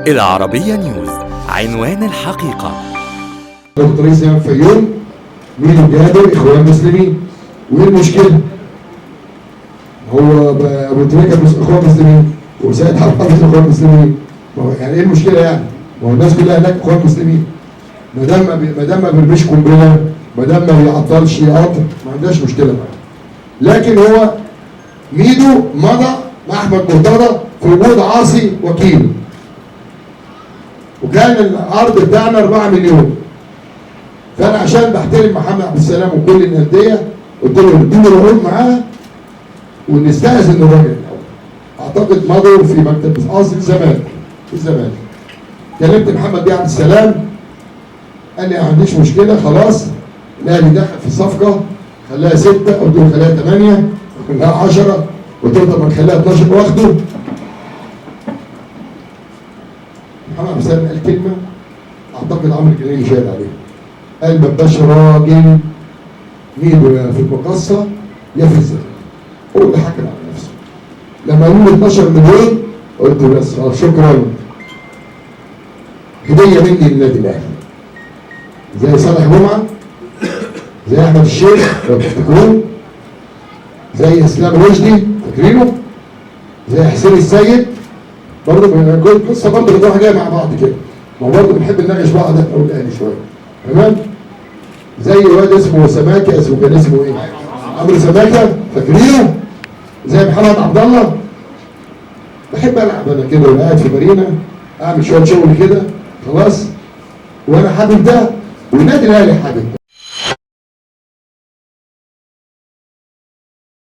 العربية نيوز، عنوان الحقيقة. دكتور رئيس جامعة الفيوم، ميدو جابر، اخوان مسلمين. وايه المشكلة؟ هو ابو تريكة اخوان مسلمين وسيد حفاظ اخوان مسلمين. يعني ايه المشكلة يعني؟ ما هو الناس كلها هناك اخوان مسلمين. ما دام ما بيرميش قنبلة، ما دام ما بيعطلش قطر، ما عندناش مشكلة معاه. لكن هو ميدو مضى مع احمد مرتضى في وجود عاصي وكيل. وكان العرض بتاعنا 4 مليون. فانا عشان بحترم محمد عبد السلام وكل الانديه قلت له اديني العقود معاه ونستاذن الراجل الاول. اعتقد مضوا في مكتب قاصي الزمالك. كلمت محمد بيه عبد السلام قال لي ما عنديش مشكله، خلاص الاهلي دخل في الصفقه، خلاها 6، قلت له خلاها 8، خلاها 10، قلت له طب ما نخليها 12 واخده. محمد عبد السلام قال كلمه اعتقد عمرو الجنيني شاهد عليها. قال ما بقاش راجل ميدو يا في المقصه يا في الزمالك. هو اللي حكم على نفسه. لما قالوا لي 12 مليون قلت بس شكرا. هديه مني للنادي الاهلي. زي صالح جمعه، زي احمد الشيخ لو تفتكروه، زي اسلام رشدي فاكرينه، زي حسين السيد. برضه قصه برضه بنروح جايه مع بعض كده. ما هو برضه بنحب نناقش بعض احنا والاهلي شويه. تمام؟ زي واد اسمه سماكه، كان اسمه ايه؟ عمرو سماكه، فاكرينه؟ زي محمد عبد الله. بحب العب انا كده وانا قاعد في مارينا، اعمل شويه شغل كده، خلاص؟ وانا حابب ده والنادي الاهلي حابب